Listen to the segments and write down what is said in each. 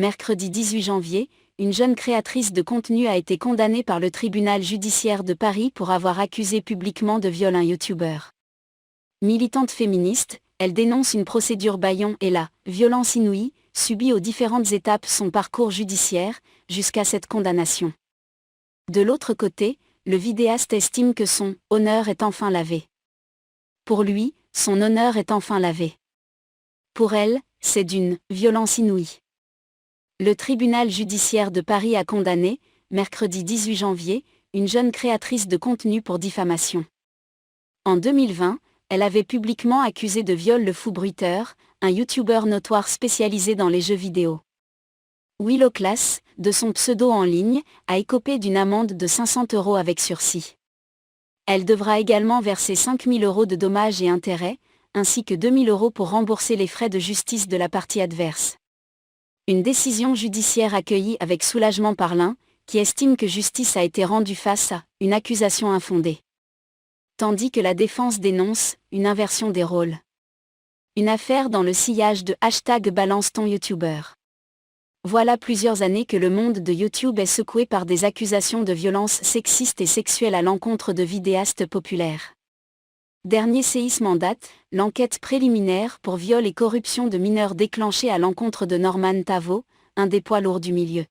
Mercredi 18 janvier, une jeune créatrice de contenu a été condamnée par le tribunal judiciaire de Paris pour avoir accusé publiquement de viol un youtubeur. Militante féministe, elle dénonce une procédure bâillon et la « violence inouïe » subie aux différentes étapes son parcours judiciaire, jusqu'à cette condamnation. De l'autre côté, le vidéaste estime que son « honneur est enfin lavé ». Pour lui, son honneur est enfin lavé. Pour elle, c'est d'une « violence inouïe ». Le tribunal judiciaire de Paris a condamné, mercredi 18 janvier, une jeune créatrice de contenu pour diffamation. En 2020, elle avait publiquement accusé de viol le Fou Bruiteur, un youtubeur notoire spécialisé dans les jeux vidéo. Willowclass, de son pseudo en ligne, a écopé d'une amende de 500 € avec sursis. Elle devra également verser 5 000 € de dommages et intérêts, ainsi que 2 000 € pour rembourser les frais de justice de la partie adverse. Une décision judiciaire accueillie avec soulagement par l'un, qui estime que justice a été rendue face à une accusation infondée. Tandis que la défense dénonce une inversion des rôles. Une affaire dans le sillage de #BalanceTonYouTuber. Voilà plusieurs années que le monde de YouTube est secoué par des accusations de violences sexistes et sexuelles à l'encontre de vidéastes populaires. Dernier séisme en date, l'enquête préliminaire pour viol et corruption de mineurs déclenchée à l'encontre de Norman Tavo, un des poids lourds du milieu.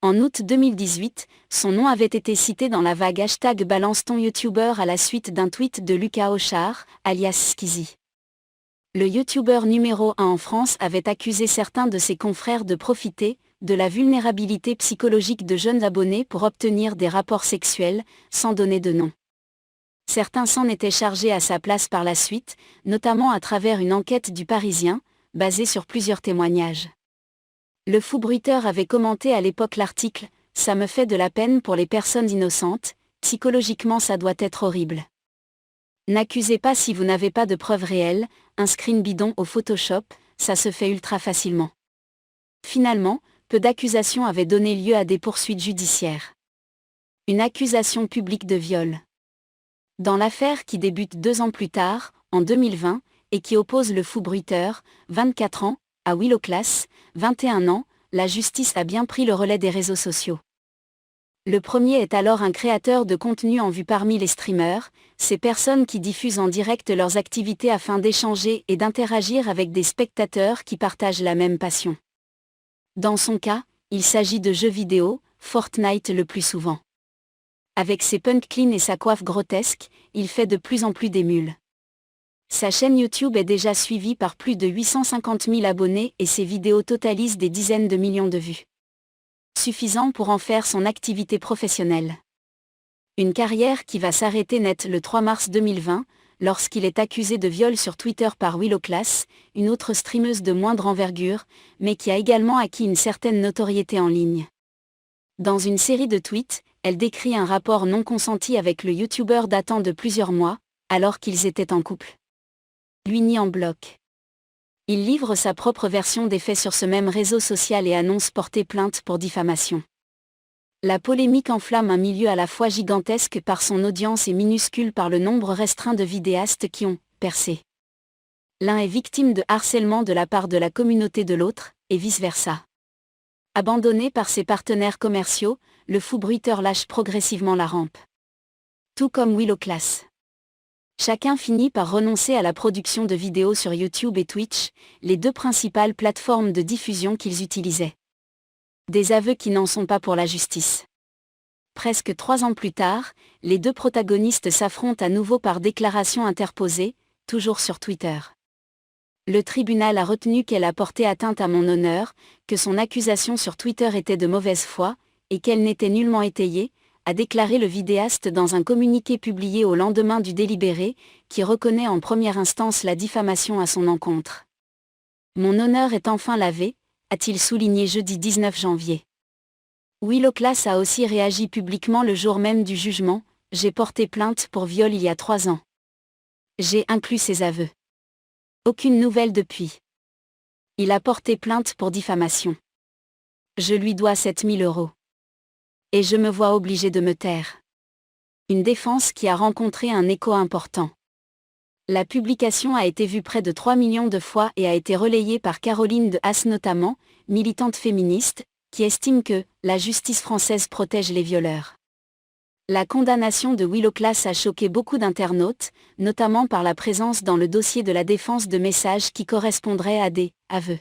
En août 2018, son nom avait été cité dans la vague #BalanceTonYouTuber à la suite d'un tweet de Lucas Auchard, alias Skizzy. Le youtubeur numéro 1 en France avait accusé certains de ses confrères de profiter de la vulnérabilité psychologique de jeunes abonnés pour obtenir des rapports sexuels, sans donner de nom. Certains s'en étaient chargés à sa place par la suite, notamment à travers une enquête du Parisien, basée sur plusieurs témoignages. Le Fou Bruiteur avait commenté à l'époque l'article « Ça me fait de la peine pour les personnes innocentes, psychologiquement ça doit être horrible. N'accusez pas si vous n'avez pas de preuves réelles, un screen bidon au Photoshop, ça se fait ultra facilement. » Finalement, peu d'accusations avaient donné lieu à des poursuites judiciaires. Une accusation publique de viol. Dans l'affaire qui débute 2 ans plus tard, en 2020, et qui oppose le Fou Bruiteur, 24 ans, à Willowclass, 21 ans, la justice a bien pris le relais des réseaux sociaux. Le premier est alors un créateur de contenu en vue parmi les streamers, ces personnes qui diffusent en direct leurs activités afin d'échanger et d'interagir avec des spectateurs qui partagent la même passion. Dans son cas, il s'agit de jeux vidéo, Fortnite le plus souvent. Avec ses punk clean et sa coiffe grotesque, il fait de plus en plus d'émules. Sa chaîne YouTube est déjà suivie par plus de 850 000 abonnés et ses vidéos totalisent des dizaines de millions de vues. Suffisant pour en faire son activité professionnelle. Une carrière qui va s'arrêter net le 3 mars 2020, lorsqu'il est accusé de viol sur Twitter par Willowclass, une autre streameuse de moindre envergure, mais qui a également acquis une certaine notoriété en ligne. Dans une série de tweets, elle décrit un rapport non consenti avec le youtubeur datant de plusieurs mois, alors qu'ils étaient en couple. Lui nie en bloc. Il livre sa propre version des faits sur ce même réseau social et annonce porter plainte pour diffamation. La polémique enflamme un milieu à la fois gigantesque par son audience et minuscule par le nombre restreint de vidéastes qui ont percé. L'un est victime de harcèlement de la part de la communauté de l'autre, et vice-versa. Abandonné par ses partenaires commerciaux, le Fou Bruiteur lâche progressivement la rampe. Tout comme Willowclass. Chacun finit par renoncer à la production de vidéos sur YouTube et Twitch, les 2 principales plateformes de diffusion qu'ils utilisaient. Des aveux qui n'en sont pas pour la justice. Presque 3 ans plus tard, les 2 protagonistes s'affrontent à nouveau par déclaration interposée, toujours sur Twitter. Le tribunal a retenu qu'elle a porté atteinte à mon honneur, que son accusation sur Twitter était de mauvaise foi, et qu'elle n'était nullement étayée, a déclaré le vidéaste dans un communiqué publié au lendemain du délibéré, qui reconnaît en première instance la diffamation à son encontre. Mon honneur est enfin lavé, a-t-il souligné jeudi 19 janvier. Willowclass a aussi réagi publiquement le jour même du jugement, j'ai porté plainte pour viol il y a 3 ans. J'ai inclus ses aveux. Aucune nouvelle depuis. Il a porté plainte pour diffamation. Je lui dois 7 000 €. Et je me vois obligé de me taire. Une défense qui a rencontré un écho important. La publication a été vue près de 3 millions de fois et a été relayée par Caroline de Haas notamment, militante féministe, qui estime que « la justice française protège les violeurs ». La condamnation de Willow Klaas a choqué beaucoup d'internautes, notamment par la présence dans le dossier de la défense de messages qui correspondraient à des « aveux ».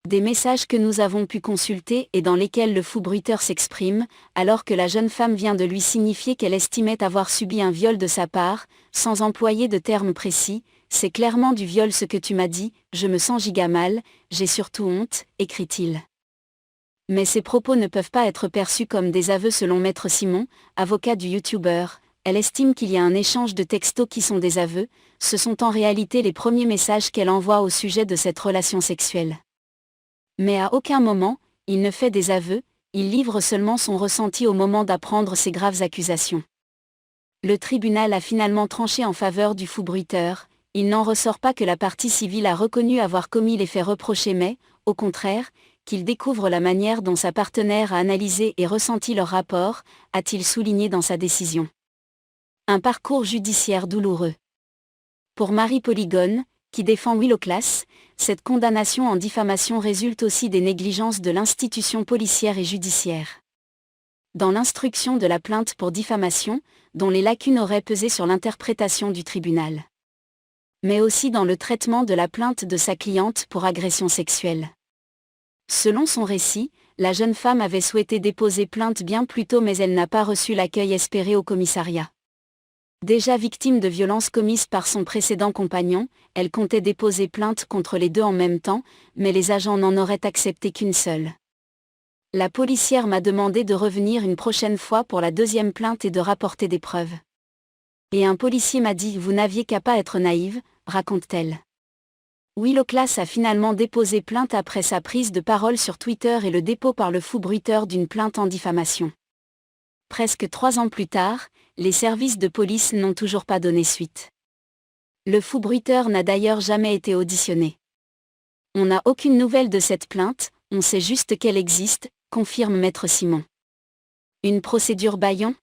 Des messages que nous avons pu consulter et dans lesquels le fou bruiteur s'exprime, alors que la jeune femme vient de lui signifier qu'elle estimait avoir subi un viol de sa part, sans employer de termes précis. « C'est clairement du viol ce que tu m'as dit, je me sens giga mal, j'ai surtout honte », écrit-il. Mais ces propos ne peuvent pas être perçus comme des aveux selon Maître Simon, avocat du youtubeur. Elle estime qu'il y a un échange de textos qui sont des aveux, ce sont en réalité les premiers messages qu'elle envoie au sujet de cette relation sexuelle. Mais à aucun moment, il ne fait des aveux, il livre seulement son ressenti au moment d'apprendre ces graves accusations. Le tribunal a finalement tranché en faveur du fou bruiteur, il n'en ressort pas que la partie civile a reconnu avoir commis les faits reprochés mais, au contraire, qu'il découvre la manière dont sa partenaire a analysé et ressenti leur rapport, a-t-il souligné dans sa décision. Un parcours judiciaire douloureux. Pour Marie Polygone, qui défend Willow Klaas, cette condamnation en diffamation résulte aussi des négligences de l'institution policière et judiciaire. Dans l'instruction de la plainte pour diffamation, dont les lacunes auraient pesé sur l'interprétation du tribunal. Mais aussi dans le traitement de la plainte de sa cliente pour agression sexuelle. Selon son récit, la jeune femme avait souhaité déposer plainte bien plus tôt mais elle n'a pas reçu l'accueil espéré au commissariat. Déjà victime de violences commises par son précédent compagnon, elle comptait déposer plainte contre les deux en même temps, mais les agents n'en auraient accepté qu'une seule. La policière m'a demandé de revenir une prochaine fois pour la deuxième plainte et de rapporter des preuves. Et un policier m'a dit « Vous n'aviez qu'à pas être naïve », raconte-t-elle. Willow Klaas a finalement déposé plainte après sa prise de parole sur Twitter et le dépôt par le fou bruiteur d'une plainte en diffamation. Presque 3 ans plus tard, les services de police n'ont toujours pas donné suite. Le fou bruiteur n'a d'ailleurs jamais été auditionné. On n'a aucune nouvelle de cette plainte, on sait juste qu'elle existe, confirme Maître Simon. Une procédure bâillon ?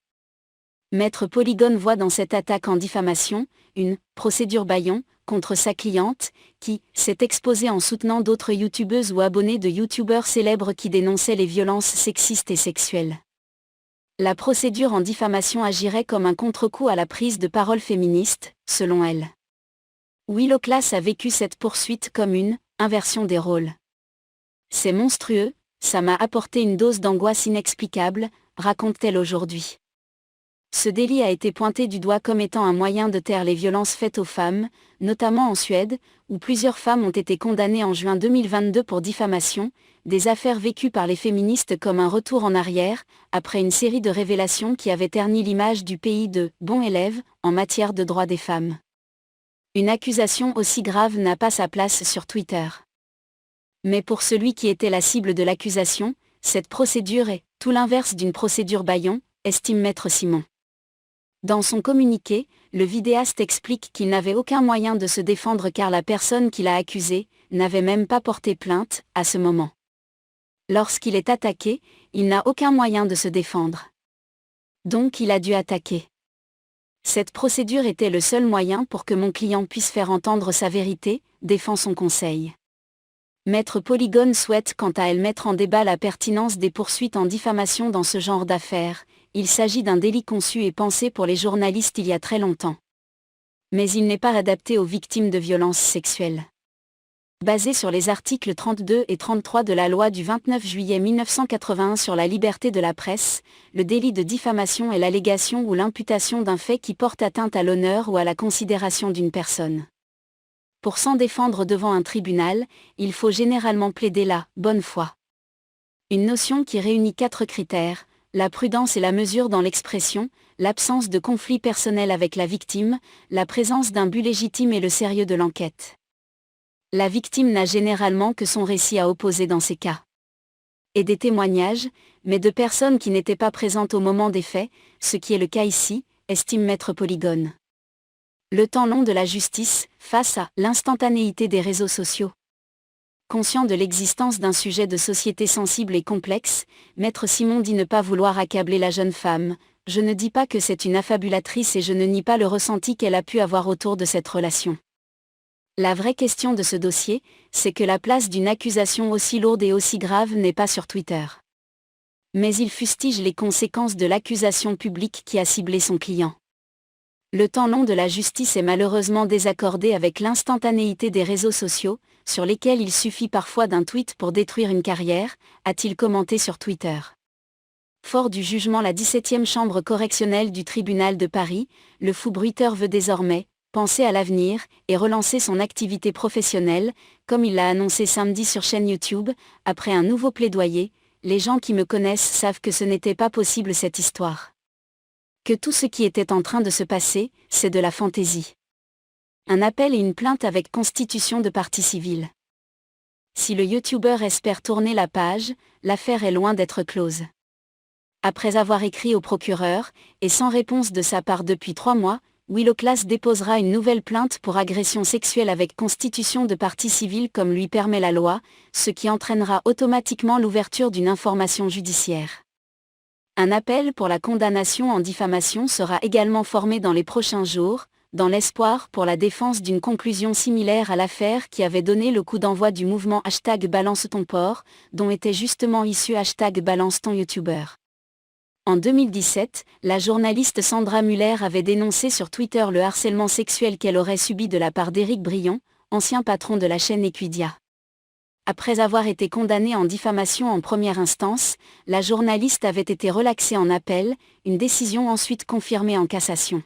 Maître Polygone voit dans cette attaque en diffamation, une « procédure bâillon » contre sa cliente, qui s'est exposée en soutenant d'autres youtubeuses ou abonnés de youtubeurs célèbres qui dénonçaient les violences sexistes et sexuelles. La procédure en diffamation agirait comme un contre-coup à la prise de parole féministe, selon elle. Willow Klaas a vécu cette poursuite comme une « inversion des rôles ». C'est monstrueux, ça m'a apporté une dose d'angoisse inexplicable, raconte-t-elle aujourd'hui. Ce délit a été pointé du doigt comme étant un moyen de taire les violences faites aux femmes, notamment en Suède, où plusieurs femmes ont été condamnées en juin 2022 pour diffamation, des affaires vécues par les féministes comme un retour en arrière, après une série de révélations qui avaient terni l'image du pays de « bon élève » en matière de droits des femmes. Une accusation aussi grave n'a pas sa place sur Twitter. Mais pour celui qui était la cible de l'accusation, cette procédure est tout l'inverse d'une procédure bâillon, estime Maître Simon. Dans son communiqué, le vidéaste explique qu'il n'avait aucun moyen de se défendre car la personne qui l'a accusé n'avait même pas porté plainte à ce moment. Lorsqu'il est attaqué, il n'a aucun moyen de se défendre. Donc il a dû attaquer. Cette procédure était le seul moyen pour que mon client puisse faire entendre sa vérité, défend son conseil. Maître Polygone souhaite quant à elle mettre en débat la pertinence des poursuites en diffamation dans ce genre d'affaires. Il s'agit d'un délit conçu et pensé pour les journalistes il y a très longtemps. Mais il n'est pas adapté aux victimes de violences sexuelles. Basé sur les articles 32 et 33 de la loi du 29 juillet 1981 sur la liberté de la presse, le délit de diffamation est l'allégation ou l'imputation d'un fait qui porte atteinte à l'honneur ou à la considération d'une personne. Pour s'en défendre devant un tribunal, il faut généralement plaider la « bonne foi ». Une notion qui réunit 4 critères, la prudence et la mesure dans l'expression, l'absence de conflit personnel avec la victime, la présence d'un but légitime et le sérieux de l'enquête. La victime n'a généralement que son récit à opposer dans ces cas. Et des témoignages, mais de personnes qui n'étaient pas présentes au moment des faits, ce qui est le cas ici, estime Maître Polygone. Le temps long de la justice, face à l'instantanéité des réseaux sociaux. Conscient de l'existence d'un sujet de société sensible et complexe, Maître Simon dit ne pas vouloir accabler la jeune femme, Je ne dis pas que c'est une affabulatrice et je ne nie pas le ressenti qu'elle a pu avoir autour de cette relation. La vraie question de ce dossier, c'est que la place d'une accusation aussi lourde et aussi grave n'est pas sur Twitter. Mais il fustige les conséquences de l'accusation publique qui a ciblé son client. Le temps long de la justice est malheureusement désaccordé avec l'instantanéité des réseaux sociaux, sur lesquels il suffit parfois d'un tweet pour détruire une carrière, a-t-il commenté sur Twitter. Fort du jugement, la 17e chambre correctionnelle du tribunal de Paris, le fou bruiteur veut désormais penser à l'avenir et relancer son activité professionnelle, comme il l'a annoncé samedi sur chaîne YouTube, après un nouveau plaidoyer. Les gens qui me connaissent savent que ce n'était pas possible cette histoire. Que tout ce qui était en train de se passer, c'est de la fantaisie. Un appel et une plainte avec constitution de partie civile. Si le youtubeur espère tourner la page, l'affaire est loin d'être close. Après avoir écrit au procureur, et sans réponse de sa part depuis 3 mois, Willow Class déposera une nouvelle plainte pour agression sexuelle avec constitution de partie civile comme lui permet la loi, ce qui entraînera automatiquement l'ouverture d'une information judiciaire. Un appel pour la condamnation en diffamation sera également formé dans les prochains jours, dans l'espoir pour la défense d'une conclusion similaire à l'affaire qui avait donné le coup d'envoi du mouvement #BalanceTonPort, dont était justement issu #BalanceTonYouTuber. En 2017, la journaliste Sandra Muller avait dénoncé sur Twitter le harcèlement sexuel qu'elle aurait subi de la part d'Éric Brion, ancien patron de la chaîne Equidia. Après avoir été condamnée en diffamation en première instance, la journaliste avait été relaxée en appel, une décision ensuite confirmée en cassation.